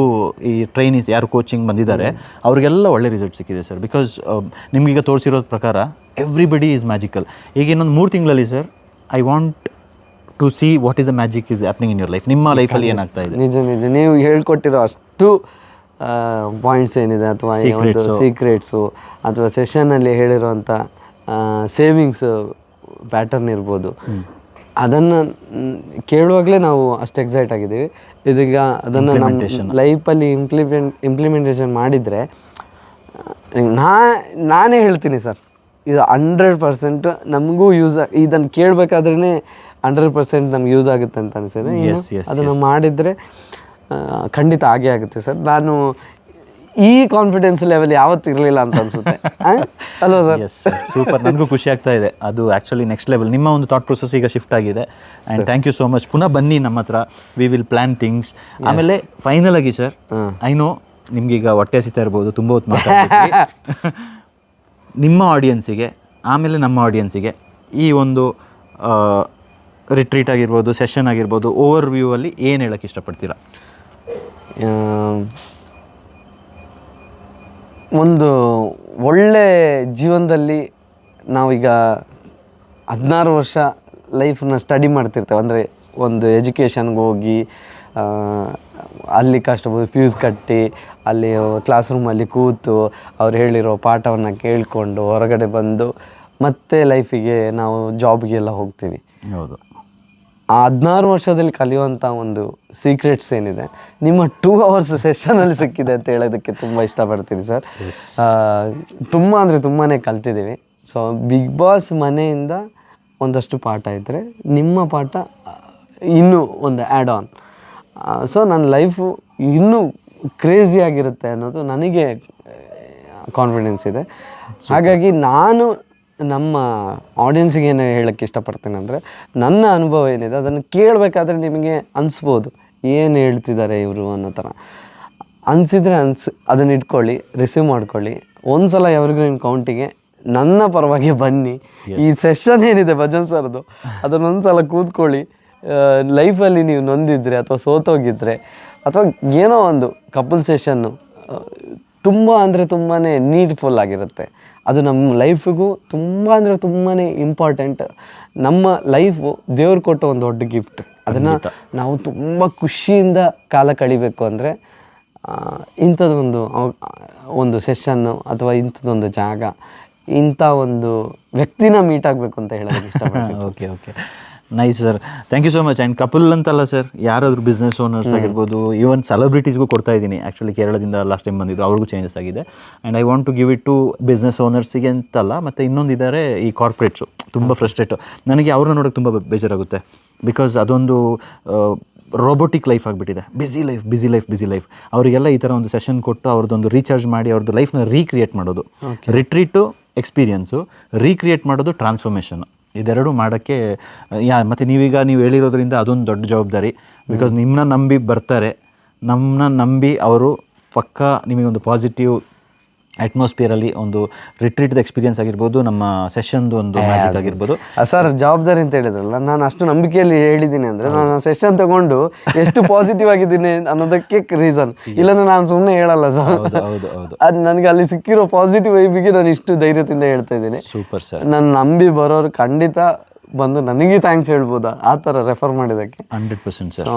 ಈ ಟ್ರೈನೀಸ್ ಯಾರು ಕೋಚಿಂಗ್ ಬಂದಿದ್ದಾರೆ ಅವ್ರಿಗೆಲ್ಲ ಒಳ್ಳೆ ರಿಸಲ್ಟ್ ಸಿಕ್ಕಿದೆ ಸರ್. ಬಿಕಾಸ್ ನಿಮಗೀಗ ತೋರಿಸಿರೋ ಪ್ರಕಾರ ಎವ್ರಿಬಡಿ ಈಸ್ ಮ್ಯಾಜಿಕಲ್. ಈಗ ಇನ್ನೊಂದು 3 ತಿಂಗಳಲ್ಲಿ sir, I want to see what is the magic is happening in your life. ನಿಮ್ಮ ಲೈಫಲ್ಲಿ ಏನಾಗ್ತಾ ಇದೆ? ನಿಜ ನೀವು ಹೇಳ್ಕೊಟ್ಟಿರೋ ಅಷ್ಟು ಪಾಯಿಂಟ್ಸ್ ಏನಿದೆ ಅಥವಾ ಸೀಕ್ರೆಟ್ಸು ಅಥವಾ ಸೆಷನಲ್ಲಿ ಹೇಳಿರೋಂಥ ಸೇವಿಂಗ್ಸ್ ಪ್ಯಾಟರ್ನ್ ಇರ್ಬೋದು, ಅದನ್ನು ಕೇಳುವಾಗಲೇ ನಾವು ಅಷ್ಟು ಎಕ್ಸೈಟ್ ಆಗಿದ್ದೀವಿ. ಇದೀಗ ಅದನ್ನು ನಮ್ಮ ಲೈಫಲ್ಲಿ ಇಂಪ್ಲಿಮೆಂಟೇಷನ್ ಮಾಡಿದರೆ ನಾನೇ ಹೇಳ್ತೀನಿ ಸರ್, ಇದು 100% ನಮಗೂ ಯೂಸ್, ಇದನ್ನು ಕೇಳಬೇಕಾದ್ರೇ 100% ನಮ್ಗೆ ಯೂಸ್ ಆಗುತ್ತೆ ಅಂತ ಅನಿಸಿದೆ. ಅದನ್ನು ಮಾಡಿದರೆ ಖಂಡಿತ ಆಗೇ ಆಗುತ್ತೆ ಸರ್. ನಾನು ಈ ಕಾನ್ಫಿಡೆನ್ಸ್ ಲೆವೆಲ್ ಯಾವತ್ತೂ ಇರಲಿಲ್ಲ ಅಂತ ಅನಿಸುತ್ತೆ ಅಲ್ವಾ ಸರ್? ಎಸ್ ಸೂಪರ್, ನನಗೂ ಖುಷಿ ಆಗ್ತಾ ಇದೆ. ಅದು ಆ್ಯಕ್ಚುಲಿ ನೆಕ್ಸ್ಟ್ ಲೆವೆಲ್ ನಿಮ್ಮ ಒಂದು ಥಾಟ್ ಪ್ರೊಸೆಸ್ ಈಗ ಶಿಫ್ಟ್ ಆಗಿದೆ. And thank you so much. ಪುನಃ ಬನ್ನಿ ನಮ್ಮ ಹತ್ರ, ವಿ ವಿಲ್ ಪ್ಲ್ಯಾನ್ ಥಿಂಗ್ಸ್. ಆಮೇಲೆ ಫೈನಲ್ ಆಗಿ ಸರ್, ಐ ನೋ ನಿಮ್ಗೀಗ ಹೊಟ್ಟೆ ಹಸಿತಾ ಇರ್ಬೋದು, ತುಂಬ ಹೊತ್ತು ಮಾತಾಡ್ತೀವಿ. ನಿಮ್ಮ ಆಡಿಯನ್ಸಿಗೆ ಆಮೇಲೆ ನಮ್ಮ ಆಡಿಯನ್ಸಿಗೆ ಈ ಒಂದು ರಿಟ್ರೀಟ್ ಆಗಿರ್ಬೋದು, ಸೆಷನ್ ಆಗಿರ್ಬೋದು, ಓವರ್ ವ್ಯೂ ಅಲ್ಲಿ ಏನು ಹೇಳೋಕ್ಕೆ ಇಷ್ಟಪಡ್ತೀರಾ? ಒಂದು ಒಳ್ಳೆ ಜೀವನದಲ್ಲಿ ನಾವೀಗ 16 ವರ್ಷ ಲೈಫನ್ನ ಸ್ಟಡಿ ಮಾಡ್ತಿರ್ತೇವೆ. ಅಂದರೆ ಒಂದು ಎಜುಕೇಷನ್ಗೆ ಹೋಗಿ ಅಲ್ಲಿ ಕಷ್ಟಪಟ್ಟು ಫ್ಯೂಸ್ ಕಟ್ಟಿ ಅಲ್ಲಿ ಕ್ಲಾಸ್ ರೂಮಲ್ಲಿ ಕೂತು ಅವ್ರು ಹೇಳಿರೋ ಪಾಠವನ್ನು ಕೇಳಿಕೊಂಡು ಹೊರಗಡೆ ಬಂದು ಮತ್ತೆ ಲೈಫಿಗೆ ನಾವು ಜಾಬ್ಗೆಲ್ಲ ಹೋಗ್ತೀವಿ. ಹೌದು. ಆ 16 ವರ್ಷದಲ್ಲಿ ಕಲಿಯುವಂಥ ಒಂದು ಸೀಕ್ರೆಟ್ಸ್ ಏನಿದೆ ನಿಮ್ಮ 2 hours ಸೆಷನಲ್ಲಿ ಸಿಕ್ಕಿದೆ ಅಂತ ಹೇಳೋದಕ್ಕೆ ತುಂಬ ಇಷ್ಟಪಡ್ತೀನಿ ಸರ್. ತುಂಬ ಅಂದರೆ ತುಂಬಾ ಕಲ್ತಿದ್ದೀವಿ. ಸೊ ಬಿಗ್ ಬಾಸ್ ಮನೆಯಿಂದ ಒಂದಷ್ಟು ಪಾಠ ಇದ್ದರೆ ನಿಮ್ಮ ಪಾಠ ಇನ್ನೂ ಒಂದು ಆ್ಯಡ್ ಆನ್. ಸೊ ನನ್ನ ಲೈಫು ಇನ್ನೂ ಕ್ರೇಜಿಯಾಗಿರುತ್ತೆ ಅನ್ನೋದು ನನಗೆ ಕಾನ್ಫಿಡೆನ್ಸ್ ಇದೆ. ಹಾಗಾಗಿ ನಾನು ನಮ್ಮ ಆಡಿಯನ್ಸಿಗೆ ಏನು ಹೇಳೋಕ್ಕೆ ಇಷ್ಟಪಡ್ತೀನಿ ಅಂದರೆ, ನನ್ನ ಅನುಭವ ಏನಿದೆ ಅದನ್ನು ಕೇಳಬೇಕಾದ್ರೆ ನಿಮಗೆ ಅನಿಸ್ಬೋದು ಏನು ಹೇಳ್ತಿದ್ದಾರೆ ಇವರು ಅನ್ನೋ ಥರ. ಅನಿಸಿದರೆ ಅದನ್ನು ಇಟ್ಕೊಳ್ಳಿ, ರಿಸೀವ್ ಮಾಡ್ಕೊಳ್ಳಿ. ಒಂದು ಸಲ ಎವರ್ಗ್ರೀನ್ ಕೌಂಟಿಗೆ ನನ್ನ ಪರವಾಗಿ ಬನ್ನಿ. ಈ ಸೆಷನ್ ಏನಿದೆ ಭಜನ್ ಸರ್ದು, ಅದನ್ನೊಂದು ಸಲ ಕೂತ್ಕೊಳ್ಳಿ. ಲೈಫಲ್ಲಿ ನೀವು ನೊಂದಿದ್ರೆ ಅಥವಾ ಸೋತೋಗಿದ್ರೆ ಅಥವಾ ಏನೋ ಒಂದು ಕಪಲ್ ಸೆಷನ್ನು ತುಂಬ ಅಂದರೆ ತುಂಬಾ ನೀಡ್ಫುಲ್ ಆಗಿರುತ್ತೆ. ಅದು ನಮ್ಮ ಲೈಫಿಗೂ ತುಂಬ ಅಂದರೆ ತುಂಬಾ ಇಂಪಾರ್ಟೆಂಟ್. ನಮ್ಮ ಲೈಫು ದೇವ್ರು ಕೊಟ್ಟ ಒಂದು ದೊಡ್ಡ ಗಿಫ್ಟ್. ಅದನ್ನು ನಾವು ತುಂಬ ಖುಷಿಯಿಂದ ಕಾಲ ಕಳಿಬೇಕು ಅಂದರೆ ಇಂಥದ್ದೊಂದು ಸೆಷನ್ನು ಅಥವಾ ಇಂಥದ್ದೊಂದು ಜಾಗ, ಇಂಥ ಒಂದು ವ್ಯಕ್ತಿನ ಮೀಟ್ ಆಗಬೇಕು ಅಂತ ಹೇಳೋದಕ್ಕೆ ಇಷ್ಟಪಡ್ತೀನಿ. Okay okay, nice sir, thank you so much. And couple ಅಂತಲ್ಲ ಸರ್, ಯಾರಾದರೂ ಬಿಸ್ನೆಸ್ ಓನರ್ಸ್ ಆಗಿರ್ಬೋದು, ಈವನ್ ಸೆಲೆಬ್ರಿಟೀಸ್ಗೂ ಕೊಡ್ತಾ ಇದ್ದೀನಿ. ಆ್ಯಕ್ಚುಲಿ ಕೇರಳದಿಂದ ಲಾಸ್ಟ್ ಟೈಮ್ ಬಂದಿದ್ರು, ಅವ್ರಿಗೂ ಚೇಂಜಸ್ ಆಗಿದೆ. And I want to give it to business ಓನರ್ಸಿಗೆ ಅಂತಲ್ಲ, ಮತ್ತು ಇನ್ನೊಂದಿದ್ದಾರೆ ಈ ಕಾರ್ಪೊರೇಟ್ಸು, ತುಂಬ ಫ್ರಸ್ಟ್ರೇಟು. ನನಗೆ ಅವ್ರನ್ನ ನೋಡೋಕ್ಕೆ ತುಂಬ ಬೇಜಾರಾಗುತ್ತೆ. ಬಿಕಾಸ್ ಅದೊಂದು ರೋಬೋಟಿಕ್ ಲೈಫ್ ಆಗಿಬಿಟ್ಟಿದೆ. ಬಿಸಿ ಲೈಫ್. ಅವರಿಗೆಲ್ಲ ಈ ಥರ ಒಂದು ಸೆಷನ್ ಕೊಟ್ಟು ಅವ್ರದ್ದೊಂದು ರೀಚಾರ್ಜ್ ಮಾಡಿ ಅವ್ರದ್ದು ಲೈಫ್ನ ರೀಕ್ರಿಯೇಟ್ ಮಾಡೋದು. ರಿಟ್ರೀಟು ಎಕ್ಸ್ಪೀರಿಯನ್ಸು, ರೀಕ್ರಿಯೇಟ್ ಮಾಡೋದು ಟ್ರಾನ್ಸ್ಫಾರ್ಮೇಷನು. ಇದೆರಡು ಮಾಡೋಕ್ಕೆ ಮತ್ತು ನೀವು ಹೇಳಿರೋದ್ರಿಂದ ಅದೊಂದು ದೊಡ್ಡ ಜವಾಬ್ದಾರಿ. ಬಿಕಾಸ್ ನಿಮ್ಮನ್ನ ನಂಬಿ ಬರ್ತಾರೆ, ನಮ್ಮನ್ನ ನಂಬಿ ಅವರು ಪಕ್ಕಾ ನಿಮಗೊಂದು ಪಾಸಿಟಿವ್ ಅಟ್ಮಾಸ್ಫಿಯರಲ್ಲಿ ಒಂದು ರಿಟ್ರೀಟ್ದ ಎಕ್ಸ್ಪೀರಿಯನ್ಸ್ ಆಗಿರ್ಬೋದು, ನಮ್ಮ ಸೆಷನ್ದು ಒಂದು ಮ್ಯಾಜಿಕ್ ಆಗಿರ್ಬೋದು. ಸರ್ ಜವಾಬ್ದಾರಿ ಅಂತ ಹೇಳಿದ್ರಲ್ಲ, ನಾನು ಅಷ್ಟು ನಂಬಿಕೆಯಲ್ಲಿ ಹೇಳಿದ್ದೀನಿ ಅಂದರೆ ನಾನು ಸೆಷನ್ ತಗೊಂಡು ಎಷ್ಟು ಪಾಸಿಟಿವ್ ಆಗಿದ್ದೀನಿ ಅನ್ನೋದಕ್ಕೆ ರೀಸನ್. ಇಲ್ಲಾಂದ್ರೆ ನಾನು ಸುಮ್ಮನೆ ಹೇಳಲ್ಲ ಸರ್. ಹೌದು. ಅದು ನನಗೆ ಅಲ್ಲಿ ಸಿಕ್ಕಿರೋ ಪಾಸಿಟಿವ್ ವೈಬಿಗೆ ನಾನು ಇಷ್ಟು ಧೈರ್ಯದಿಂದ ಹೇಳ್ತಾ ಇದ್ದೀನಿ. Super sir. ನಾನು ನಂಬಿ ಬರೋರು ಖಂಡಿತ ಬಂದು ನನಗೆ ಥ್ಯಾಂಕ್ಸ್ ಹೇಳ್ಬೋದಾ ಆ ಥರ ರೆಫರ್ ಮಾಡಿದ್ದಕ್ಕೆ. 100% ಸರ್.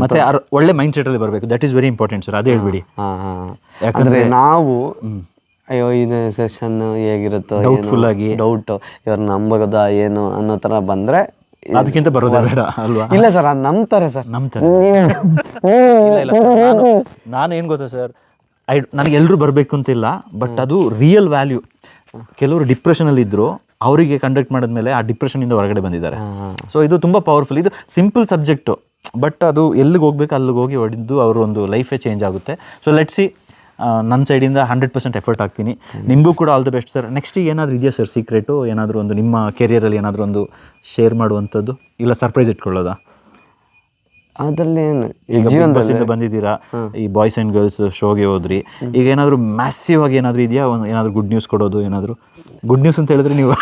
ಮತ್ತೆ ಒಳ್ಳೆ ಮೈಂಡ್ ಸೆಟಲ್ಲಿ ಬರಬೇಕು. That is very important sir, ಅದೇ ಹೇಳ್ಬಿಡಿ. ಯಾಕಂದರೆ ನಾವು ಅಯ್ಯೋ ಇದು ಸೆಷನ್ ಹೇಗಿರುತ್ತೋ ಡೌಟ್ಫುಲ್ ಆಗಿ ಡೌಟು ಇವ್ರು ನಂಬೋದಾ ಏನು ಅನ್ನೋ ಥರ ಬಂದರೆ ಅದಕ್ಕಿಂತ ಬರೋದೇ ಬೇಡ ಅಲ್ವಾ? ಇಲ್ಲ ಸರ್, ಅದು ನಂಬ್ತಾರೆ ಸರ್. ನಾನು ಏನು ಗೊತ್ತಾ ಸರ್, ನನಗೆ ಎಲ್ಲರೂ ಬರಬೇಕು ಅಂತಿಲ್ಲ, ಬಟ್ ಅದು ರಿಯಲ್ ವ್ಯಾಲ್ಯೂ. ಕೆಲವರು ಡಿಪ್ರೆಷನಲ್ಲಿ ಇದ್ದರು, ಅವರಿಗೆ ಕಂಡಕ್ಟ್ ಮಾಡಿದ್ಮೇಲೆ ಆ ಡಿಪ್ರೆಷನಿಂದ ಹೊರಗಡೆ ಬಂದಿದ್ದಾರೆ. ಸೊ ಇದು ತುಂಬ ಪವರ್ಫುಲ್. ಇದು ಸಿಂಪಲ್ ಸಬ್ಜೆಕ್ಟು, ಬಟ್ ಅದು ಎಲ್ಲಿಗೆ ಹೋಗ್ಬೇಕು ಅಲ್ಲಿಗೆ ಹೋಗಿ ಹೊಡೆದು ಅವ್ರ ಒಂದು ಲೈಫೇ ಚೇಂಜ್ ಆಗುತ್ತೆ. ಸೊ ಲೆಟ್ಸ್ ಸಿ, ನನ್ನ ಸೈಡಿಂದ 100% ಎಫರ್ಟ್ ಹಾಕ್ತೀನಿ. ನಿಮಗೂ ಕೂಡ all the best sir. Next ಏನಾದರೂ ಇದೆಯಾ ಸರ್ ಸೀಕ್ರೆಟು? ಏನಾದರೂ ಒಂದು ನಿಮ್ಮ ಕೆರಿಯರಲ್ಲಿ ಏನಾದರೂ ಒಂದು ಶೇರ್ ಮಾಡುವಂಥದ್ದು, ಇಲ್ಲ ಸರ್ಪ್ರೈಸ್ ಇಟ್ಕೊಳ್ಳೋದಾ? ಅದರಲ್ಲಿ ಏನು ಜೀವನದಿಂದ ಬಂದಿದ್ದೀರಾ, ಈ ಬಾಯ್ಸ್ ಆ್ಯಂಡ್ ಗರ್ಲ್ಸ್ ಶೋಗೆ ಹೋದ್ರಿ, ಈಗ ಏನಾದರೂ ಮ್ಯಾಸಿವ್ ಆಗಿ ಏನಾದರೂ ಇದೆಯಾ? ಏನಾದರೂ ಗುಡ್ ನ್ಯೂಸ್ ಕೊಡೋದು? ಏನಾದರೂ ಗುಡ್ ನ್ಯೂಸ್ ಅಂತ ಹೇಳಿದ್ರೆ ನೀವು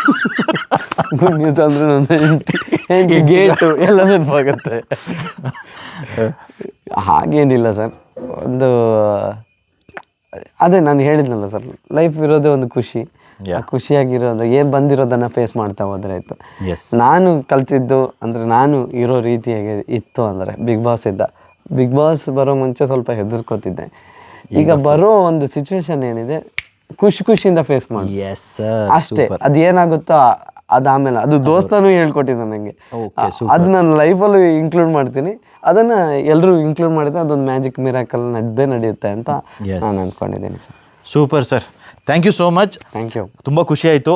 ಗುಡ್ ನ್ಯೂಸ್ ಅಂದರೆ ನನ್ನ ಗೇಟು ಎಲ್ಲ ನೆನಪಾಗುತ್ತೆ. ಹಾಗೇನಿಲ್ಲ ಸರ್, ಒಂದು ಅದೇ ನಾನು ಹೇಳಿದ್ನಲ್ಲ ಸರ್, ಲೈಫ್ ಇರೋದೇ ಒಂದು ಖುಷಿ. ಖುಷಿಯಾಗಿರೋದು ಏನು ಬಂದಿರೋದನ್ನು ಫೇಸ್ ಮಾಡ್ತಾ ಹೋದ್ರೆ ಆಯಿತು. ನಾನು ಕಲ್ತಿದ್ದು ಅಂದರೆ ನಾನು ಇರೋ ರೀತಿಯಾಗಿ ಇತ್ತು ಅಂದರೆ ಬಿಗ್ ಬಾಸ್ ಇದ್ದ. ಬಿಗ್ ಬಾಸ್ ಬರೋ ಮುಂಚೆ ಸ್ವಲ್ಪ ಹೆದರ್ಕೋತಿದ್ದೆ. ಈಗ ಬರೋ ಒಂದು ಸಿಚುವೇಶನ್ ಏನಿದೆ ಖುಷಿಯಿಂದ ಫೇಸ್ ಮಾಡಿ ಅಷ್ಟೇ. ಅದೇನಾಗುತ್ತೋ ಅದಾದಮೇಲೆ ಅದು ದೋಸ್ತನೂ ಹೇಳ್ಕೊಟ್ಟಿದ್ದ ನನಗೆ. ಅದು ನನ್ನ ಲೈಫಲ್ಲೂ ಇನ್ಕ್ಲೂಡ್ ಮಾಡ್ತೀನಿ. ಅದನ್ನು ಎಲ್ಲರೂ ಇನ್ಕ್ಲೂಡ್ ಮಾಡಿದ್ರೆ ಅದೊಂದು ಮ್ಯಾಜಿಕ್ ಮಿರಾಕಲ್ ನಡೆಯುತ್ತೆ ಅಂತ ನಾನು ಅಂದ್ಕೊಂಡಿದ್ದೀನಿ sir. Super sir, thank you so much. Thank you, ತುಂಬ ಖುಷಿ ಆಯಿತು.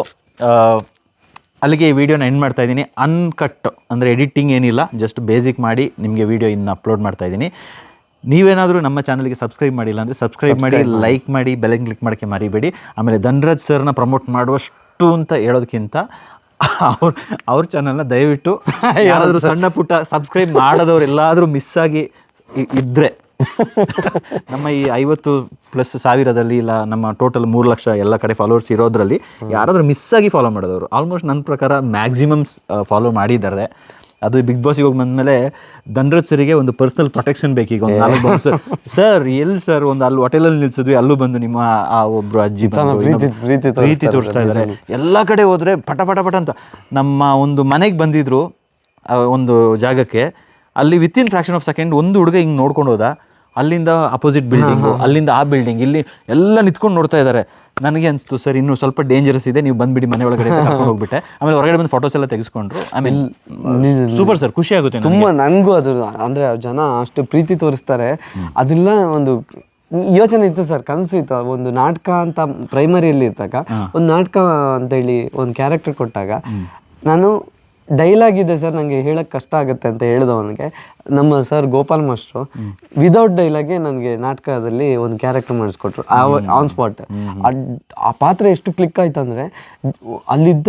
ಅಲ್ಲಿಗೆ ಈ ವಿಡಿಯೋನ ಎಂಡ್ ಮಾಡ್ತಾ ಇದ್ದೀನಿ. ಅನ್ಕಟ್ ಅಂದರೆ ಎಡಿಟಿಂಗ್ ಏನಿಲ್ಲ, ಜಸ್ಟ್ ಬೇಸಿಕ್ ಮಾಡಿ ನಿಮಗೆ ವಿಡಿಯೋ ಇನ್ನು ಅಪ್ಲೋಡ್ ಮಾಡ್ತಾ ಇದ್ದೀನಿ. ನೀವೇನಾದರೂ ನಮ್ಮ ಚಾನಲ್ಗೆ ಸಬ್ಸ್ಕ್ರೈಬ್ ಮಾಡಿಲ್ಲ ಅಂದರೆ ಸಬ್ಸ್ಕ್ರೈಬ್ ಮಾಡಿ, ಲೈಕ್ ಮಾಡಿ, ಬೆಲ್ಲೈಕನ್ ಕ್ಲಿಕ್ ಮಾಡೋಕ್ಕೆ ಮರಿಬೇಡಿ. ಆಮೇಲೆ ಧನ್ರಾಜ್ ಸರ್ನ ಪ್ರಮೋಟ್ ಮಾಡುವಷ್ಟು ಅಂತ ಹೇಳೋದಕ್ಕಿಂತ ಅವ್ರ ಚಾನಲ್ನ ದಯವಿಟ್ಟು ಯಾರಾದರೂ ಸಣ್ಣ ಪುಟ್ಟ ಸಬ್ಸ್ಕ್ರೈಬ್ ಮಾಡೋದವ್ರು ಎಲ್ಲಾದರೂ ಮಿಸ್ ಆಗಿ ಇದ್ದರೆ, ನಮ್ಮ ಈ 50,000+ ಇಲ್ಲ ನಮ್ಮ ಟೋಟಲ್ 3 ಲಕ್ಷ ಎಲ್ಲ ಕಡೆ ಫಾಲೋವರ್ಸ್ ಇರೋದ್ರಲ್ಲಿ ಯಾರಾದರೂ ಮಿಸ್ ಆಗಿ ಫಾಲೋ ಮಾಡೋದವರು ಆಲ್ಮೋಸ್ಟ್ ನನ್ನ ಪ್ರಕಾರ ಮ್ಯಾಕ್ಸಿಮಮ್ಸ್ ಫಾಲೋ ಮಾಡಿದ್ದಾರೆ. ಅದು ಬಿಗ್ ಬಾಸಿಗೆ ಹೋಗಿ ಬಂದಮೇಲೆ ಧನ್ರಾಜ್ ಸರಿಗೆ ಒಂದು ಪರ್ಸನಲ್ ಪ್ರೊಟೆಕ್ಷನ್ ಬೇಕೀಗ. ಒಂದು 4 ಬಾಕ್ಸ್ ಸರ್ ಎಲ್ಲಿ ಸರ್ ಒಂದು ಅಲ್ಲಿ ಹೋಟೆಲಲ್ಲಿ ನಿಲ್ಸಿದ್ವಿ, ಅಲ್ಲೂ ಬಂದು ನಿಮ್ಮ ಆ ಒಬ್ಬರು ಅಜ್ಜಿ ಪ್ರೀತಿ ತೋರಿಸ್ತಾ ಇದ್ದಾರೆ. ಎಲ್ಲ ಕಡೆ ಹೋದರೆ ಪಟ ಅಂತ. ನಮ್ಮ ಒಂದು ಮನೆಗೆ ಬಂದಿದ್ರು ಒಂದು ಜಾಗಕ್ಕೆ, ಅಲ್ಲಿ ವಿತಿನ್ ಫ್ರಾಕ್ಷನ್ ಆಫ್ ಸೆಕೆಂಡ್ ಒಂದು ಹುಡುಗ ಹಿಂಗೆ ನೋಡ್ಕೊಂಡು ಹೋದ, ಅಲ್ಲಿಂದ ಅಪೋಸಿಟ್ ಬಿಲ್ಡಿಂಗು, ಅಲ್ಲಿಂದ ಆ ಬಿಲ್ಡಿಂಗ್, ಇಲ್ಲಿ ಎಲ್ಲ ನಿಂತ್ಕೊಂಡು ನೋಡ್ತಾ ಇದ್ದಾರೆ. ನನಗೆ ಅನಿಸ್ತು ಸರ್ ಇನ್ನೂ ಸ್ವಲ್ಪ ಡೇಂಜರಸ್ ಇದೆ, ನೀವು ಬಂದುಬಿಡಿ ಮನೆ ಒಳಗಡೆ ಕರ್ಕೊಂಡು ಹೋಗ್ಬಿಟ್ಟೆ. ಆಮೇಲೆ ಹೊರಗಡೆ ಬಂದು ಫೋಟೋಸ್ ಎಲ್ಲ ತೆಗೆಸ್ಕೊಂಡ್ರು. ಆಮೇಲೆ ಸೂಪರ್ ಸರ್, ಖುಷಿ ಆಗುತ್ತೆ ತುಂಬ. ನನಗೂ ಅದು ಅಂದರೆ ಜನ ಅಷ್ಟು ಪ್ರೀತಿ ತೋರಿಸ್ತಾರೆ, ಅದೆಲ್ಲ ಒಂದು ಯೋಚನೆ ಇತ್ತು ಸರ್, ಕನಸು ಇತ್ತು. ಒಂದು ನಾಟಕ ಅಂತ ಪ್ರೈಮರಿಯಲ್ಲಿ ಇದ್ದಾಗ ಒಂದು ನಾಟಕ ಅಂತೇಳಿ ಒಂದು ಕ್ಯಾರೆಕ್ಟರ್ ಕೊಟ್ಟಾಗ ನಾನು ಡೈಲಾಗ್ ಇದೆ ಸರ್ ನನಗೆ ಹೇಳೋಕ್ಕೆ ಕಷ್ಟ ಆಗುತ್ತೆ ಅಂತ ಹೇಳಿದವನಿಗೆ ನಮ್ಮ ಸರ್ ಗೋಪಾಲ್ ಮಾಸ್ಟ್ರು ವಿದೌಟ್ ಡೈಲಾಗೆ ನನಗೆ ನಾಟಕದಲ್ಲಿ ಒಂದು ಕ್ಯಾರೆಕ್ಟರ್ ಮಾಡಿಸ್ಕೊಟ್ರು ಆನ್ ಸ್ಪಾಟ್. ಆ ಪಾತ್ರ ಎಷ್ಟು ಕ್ಲಿಕ್ ಆಯ್ತು ಅಂದರೆ ಅಲ್ಲಿದ್ದ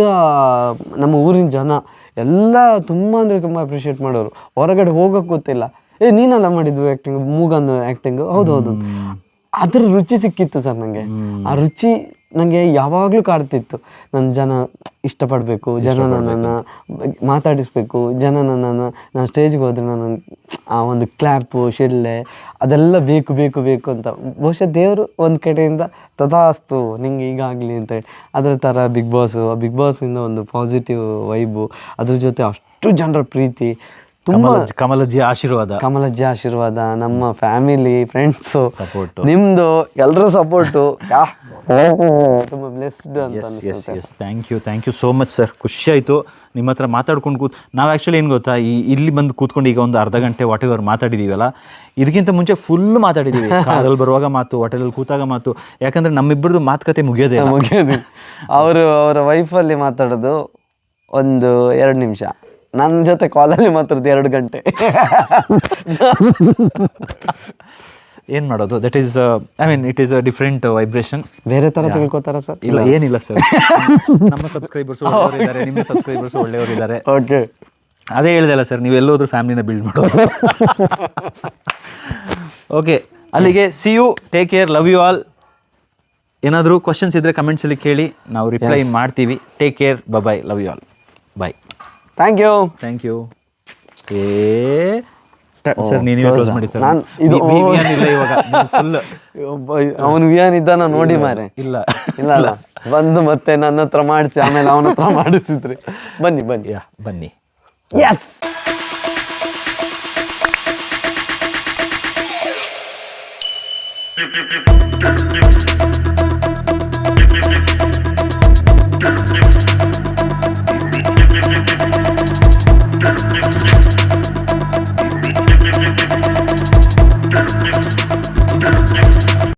ನಮ್ಮ ಊರಿನ ಜನ ಎಲ್ಲ ತುಂಬ ಅಂದರೆ ತುಂಬ ಅಪ್ರಿಷಿಯೇಟ್ ಮಾಡೋರು. ಹೊರಗಡೆ ಹೋಗೋಕ್ಕೆ ಗೊತ್ತಿಲ್ಲ, ನೀನೆಲ್ಲ ಮಾಡಿದ್ವಿ ಆ್ಯಕ್ಟಿಂಗ್, ಮೂಗಂದು ಆ್ಯಕ್ಟಿಂಗು, ಹೌದು. ಅದ್ರ ರುಚಿ ಸಿಕ್ಕಿತ್ತು ಸರ್ ನನಗೆ. ಆ ರುಚಿ ನನಗೆ ಯಾವಾಗಲೂ ಕಾಡ್ತಿತ್ತು. ನನ್ನ ಜನ ಇಷ್ಟಪಡಬೇಕು, ಜನ ನನ್ನನ್ನು ಮಾತಾಡಿಸ್ಬೇಕು, ಜನ ನನ್ನನ್ನು ನಾನು ಸ್ಟೇಜ್ಗೆ ಹೋದರೆ ನನ್ನ ಆ ಒಂದು ಕ್ಲ್ಯಾಪು ಶಿಳ್ಳೆ ಅದೆಲ್ಲ ಬೇಕು ಅಂತ. ಬಹುಶಃ ದೇವರು ಒಂದು ಕಡೆಯಿಂದ ತಥಾಸ್ತು ನಿಂಗೆ ಈಗಾಗಲಿ ಅಂತೇಳಿ ಅದರ ಥರ ಬಿಗ್ ಬಾಸಿಂದ ಒಂದು ಪಾಸಿಟಿವ್ ವೈಬು, ಅದ್ರ ಜೊತೆ ಅಷ್ಟು ಜನರ ಪ್ರೀತಿ, ತುಂಬ ಕಮಲಜ್ಜಿ ಆಶೀರ್ವಾದ, ನಮ್ಮ ಫ್ಯಾಮಿಲಿ ಫ್ರೆಂಡ್ಸು ಸಪೋರ್ಟ್, ನಿಮ್ಮದು ಎಲ್ಲರ ಸಪೋರ್ಟು ತುಂಬ ಬ್ಲೆಸ್ಡ್ ಅಂತ. Yes thank you so much sir. ಖುಷಿ ಆಯಿತು ನಿಮ್ಮ ಹತ್ರ ಮಾತಾಡ್ಕೊಂಡು ನಾವು ಆ್ಯಕ್ಚುಲಿ ಏನು ಗೊತ್ತಾ, ಇಲ್ಲಿ ಬಂದು ಕೂತ್ಕೊಂಡು ಈಗ ಒಂದು ಅರ್ಧ ಗಂಟೆ ವಾಟ್ ಎವರ್ ಮಾತಾಡಿದ್ದೀವಲ್ಲ, ಇದಕ್ಕಿಂತ ಮುಂಚೆ ಫುಲ್ ಮಾತಾಡಿದ್ದೀವಿ. ಕಾರಲ್ಲಿ ಬರುವಾಗ ಮಾತು, ಹೋಟೆಲಲ್ಲಿ ಕೂತಾಗ ಮಾತು. ಯಾಕಂದರೆ ನಮ್ಮಿಬ್ಬರದು ಮಾತುಕತೆ ಮುಗಿಯೋದೇ. ಅವರ ವೈಫಲ್ಲಿ ಮಾತಾಡೋದು ಒಂದು 2 ನಿಮಿಷ, ನನ್ನ ಜೊತೆ ಕಾಲಲ್ಲಿ ಮಾತಾಡೋದು 2 ಗಂಟೆ. ಏನು ಮಾಡೋದು, that is it is a different vibration. ಬೇರೆ ಥರ ತಿಳ್ಕೊತಾರ ಸರ್? ಇಲ್ಲ, ಏನಿಲ್ಲ ಸರ್. ನಮ್ಮ ಸಬ್ಸ್ಕ್ರೈಬರ್ಸ್ ಒಳ್ಳೆಯವರಿದ್ದಾರೆ, ನಿಮ್ಮ ಸಬ್ಸ್ಕ್ರೈಬರ್ಸ್ ಒಳ್ಳೆಯವರಿದ್ದಾರೆ. ಓಕೆ, ಅದೇ ಹೇಳಿದೆಲ್ಲ ಸರ್, ನೀವು ಎಲ್ಲೋದ್ರೂ ಫ್ಯಾಮಿಲಿನ ಬಿಲ್ಡ್ ಮಾಡೋದು. ಓಕೆ, ಅಲ್ಲಿಗೆ see you, take care, love you all. ಏನಾದರೂ ಕ್ವಶನ್ಸ್ ಇದ್ದರೆ ಕಮೆಂಟ್ಸಲ್ಲಿ ಕೇಳಿ, ನಾವು ರಿಪ್ಲೈ ಮಾಡ್ತೀವಿ. Take care, bye, love you all, bye. Thank you. Sir ನೀವೇ ಕ್ಲೋಸ್ ಮಾಡಿ ಸರ್. ಅವನು ವಿಯಾನ್ ಇದ್ದಾನ ನೋಡಿ ಮಾರೆ. ಇಲ್ಲ ಬಂದು ಮತ್ತೆ ನನ್ನ ಹತ್ರ ಮಾಡಿಸಿ ಆಮೇಲೆ ಅವನ ಹತ್ರ ಮಾಡಿಸಿದ್ರಿ. ಬನ್ನಿ. ಬನ್ನಿ. ಎಸ್.